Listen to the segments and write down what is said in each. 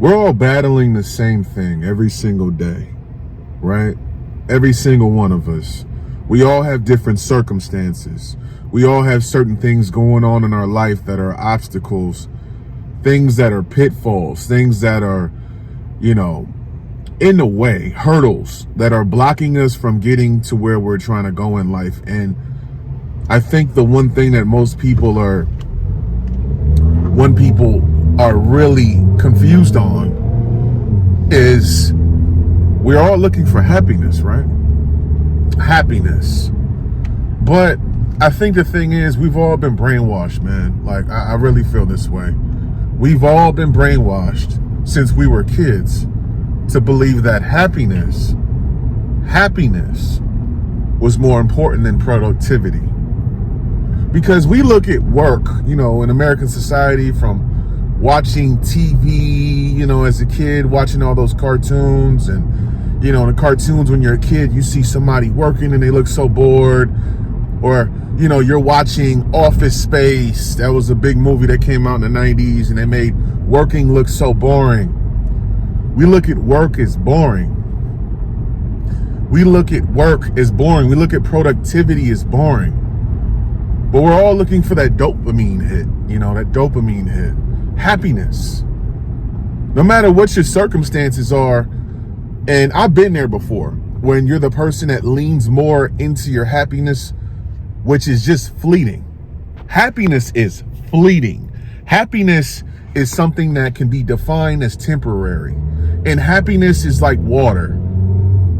We're all battling the same thing every single day, right? Every single one of us. We all have different circumstances. We all have certain things going on in our life that are obstacles, things that are pitfalls, things that are, in the way, hurdles that are blocking us from getting to where we're trying to go in life. And I think the one thing that people are really confused on is we're all looking for happiness, right? Happiness. But I think the thing is, we've all been brainwashed, man. Like, I really feel this way. We've all been brainwashed since we were kids to believe that happiness was more important than productivity. Because we look at work, in American society, from watching TV, as a kid, watching all those cartoons, and, the cartoons when you're a kid, you see somebody working and they look so bored. Or, you're watching Office Space. That was a big movie that came out in the 90s, and they made working look so boring. We look at work as boring. We look at work as boring. We look at productivity as boring. But we're all looking for that dopamine hit, that dopamine hit. Happiness. No matter what your circumstances are, and I've been there before, when you're the person that leans more into your happiness, which is just fleeting. Happiness is fleeting. Happiness is something that can be defined as temporary. And happiness is like water.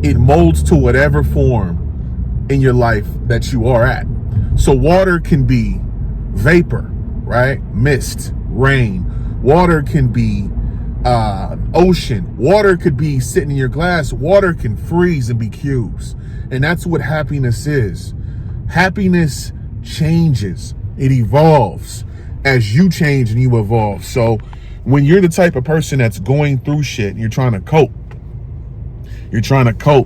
It molds to whatever form in your life that you are at. So water can be vapor, right? Mist, rain. Water can be ocean. Water could be sitting in your glass. Water can freeze and be cubes. And that's what happiness is. Happiness changes. It evolves as you change and you evolve. So when you're the type of person that's going through shit and you're trying to cope,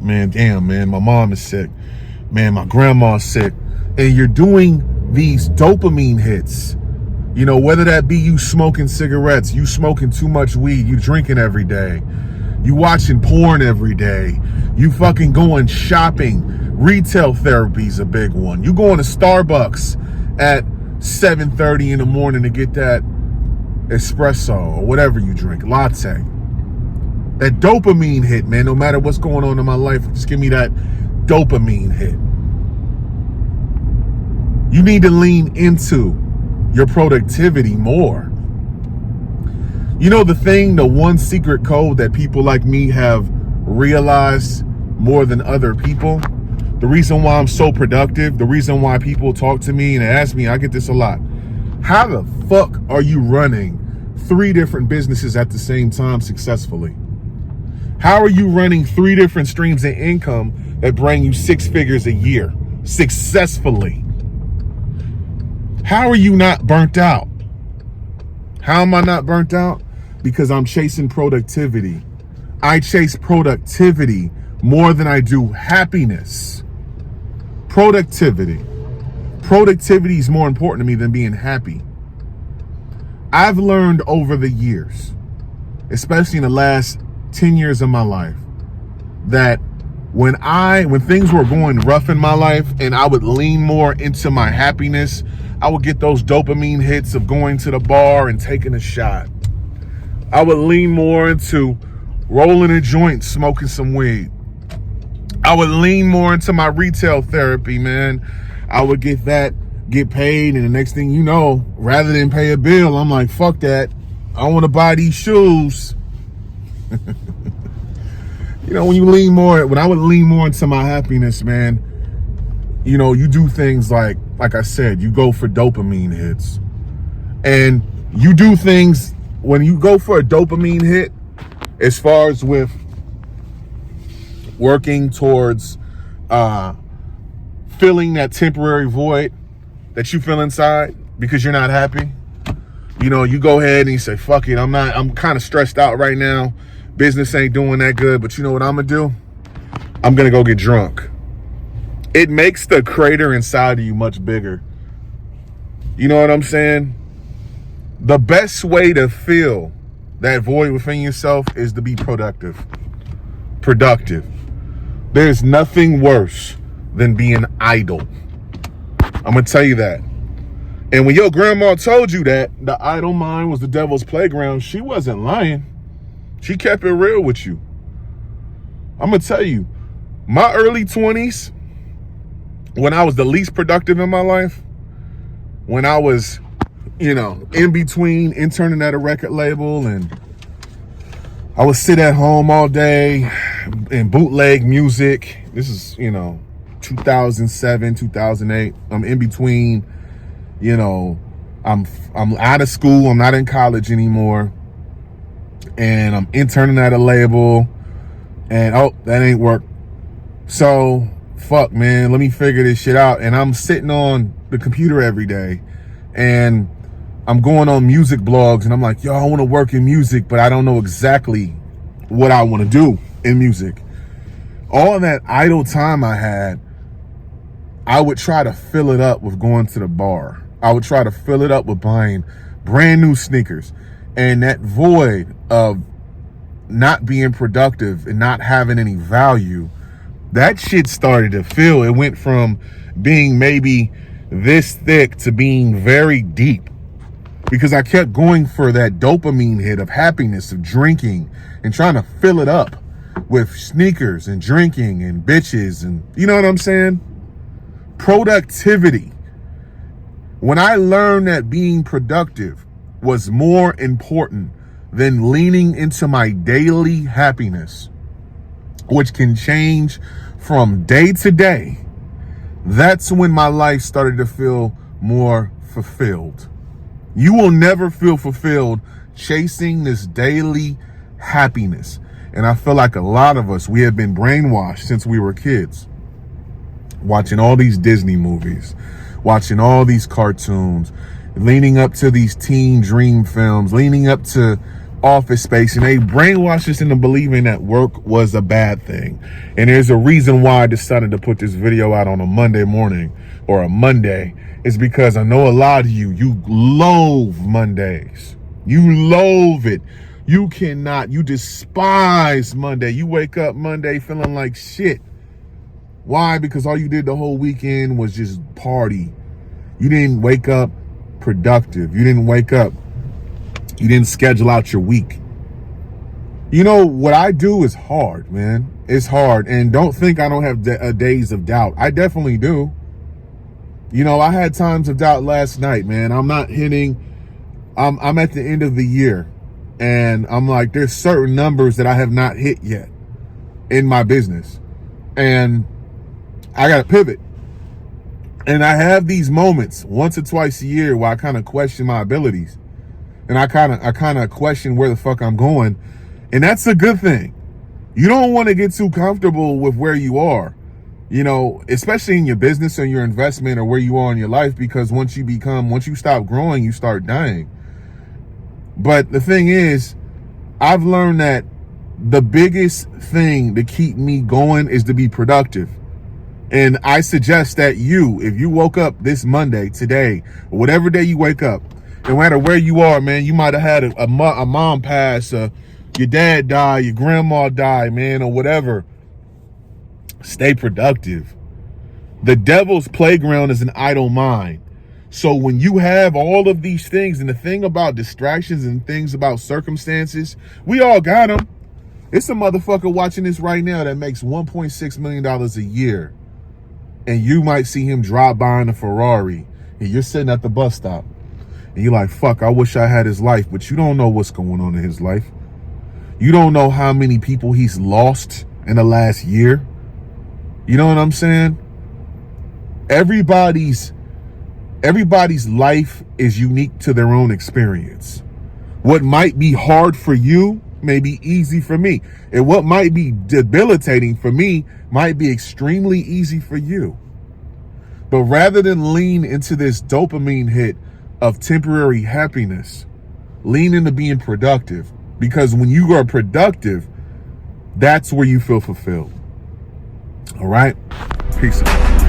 man. Damn, man, my mom is sick. Man, my grandma's sick. And you're doing these dopamine hits, whether that be you smoking cigarettes, you smoking too much weed, you drinking every day, you watching porn every day, you fucking going shopping. Retail therapy is a big one. You going to Starbucks at 7:30 in the morning to get that espresso or whatever you drink, latte. That dopamine hit, man, no matter what's going on in my life, just give me that dopamine hit. You need to lean into your productivity more. The one secret code that people like me have realized more than other people, the reason why I'm so productive, the reason why people talk to me and ask me, I get this a lot. How the fuck are you running 3 different businesses at the same time successfully? How are you running 3 different streams of income that bring you 6 figures a year successfully? How are you not burnt out? How am I not burnt out? Because I'm chasing productivity. I chase productivity more than I do happiness. Productivity is more important to me than being happy. I've learned over the years, especially in the last 10 years of my life, that when things were going rough in my life and I would lean more into my happiness, I would get those dopamine hits of going to the bar and taking a shot. I would lean more into rolling a joint, smoking some weed. I would lean more into my retail therapy, man. I would get paid, and the next thing you know, rather than pay a bill, I'm like, fuck that. I want to buy these shoes. When I would lean more into my happiness, man, you do things like I said, you go for dopamine hits. And you do things when you go for a dopamine hit, as far as with working towards filling that temporary void that you feel inside because you're not happy. You go ahead and you say, fuck it, I'm kind of stressed out right now. Business ain't doing that good, but you know what I'm gonna do? I'm gonna go get drunk. It makes the crater inside of you much bigger. You know what I'm saying? The best way to fill that void within yourself is to be productive. There's nothing worse than being idle. I'm gonna tell you that. And when your grandma told you that the idle mind was the devil's playground, she wasn't lying. She kept it real with you. I'm gonna tell you, my early 20s, when I was the least productive in my life, when I was, in between interning at a record label, and I would sit at home all day and bootleg music. This is, 2007, 2008. I'm in between, I'm out of school. I'm not in college anymore. And I'm interning at a label. And, that ain't work. So, fuck, man, let me figure this shit out. And I'm sitting on the computer every day. And I'm going on music blogs. And I'm like, yo, I want to work in music, but I don't know exactly what I want to do in music. All that idle time I had, I would try to fill it up with going to the bar. I would try to fill it up with buying brand new sneakers. And that void of not being productive and not having any value, that shit started to fill. It went from being maybe this thick to being very deep, because I kept going for that dopamine hit of happiness, of drinking and trying to fill it up with sneakers and drinking and bitches, and you know what I'm saying? Productivity. When I learned that being productive was more important than leaning into my daily happiness, which can change from day to day, that's when my life started to feel more fulfilled. You will never feel fulfilled chasing this daily happiness. And I feel like a lot of us, we have been brainwashed since we were kids, watching all these Disney movies, watching all these cartoons, leaning up to these teen dream films, leaning up to Office Space, and they brainwashed us into believing that work was a bad thing. And there's a reason why I decided to put this video out on a Monday morning or a Monday. It's because I know a lot of you loathe Mondays. You loathe it. You despise Monday. You wake up Monday feeling like shit. Why? Because all you did the whole weekend was just party. You didn't wake up productive. You didn't schedule out your week. What I do is hard, man. It's hard. And don't think I don't have days of doubt. I definitely do. I had times of doubt last night, man. I'm at the end of the year, and I'm like, there's certain numbers that I have not hit yet in my business, and I got to pivot. And I have these moments once or twice a year where I kind of question my abilities, and I kind of question where the fuck I'm going, and that's a good thing. You don't want to get too comfortable with where you are, especially in your business or your investment or where you are in your life, because once you stop growing, you start dying. But the thing is, I've learned that the biggest thing to keep me going is to be productive. And I suggest that if you woke up this Monday, today, or whatever day you wake up, no matter where you are, man, you might have had a mom pass, your dad die, your grandma die, man, or whatever. Stay productive. The devil's playground is an idle mind. So when you have all of these things, and the thing about distractions and things about circumstances, we all got them. It's a motherfucker watching this right now that makes $1.6 million a year. And you might see him drive by in a Ferrari, and you're sitting at the bus stop. And you're like, fuck, I wish I had his life. But you don't know what's going on in his life. You don't know how many people he's lost in the last year. You know what I'm saying? Everybody's life is unique to their own experience. What might be hard for you may be easy for me. And what might be debilitating for me might be extremely easy for you. But rather than lean into this dopamine hit of temporary happiness, lean into being productive. Because when you are productive, that's where you feel fulfilled. All right? Peace out.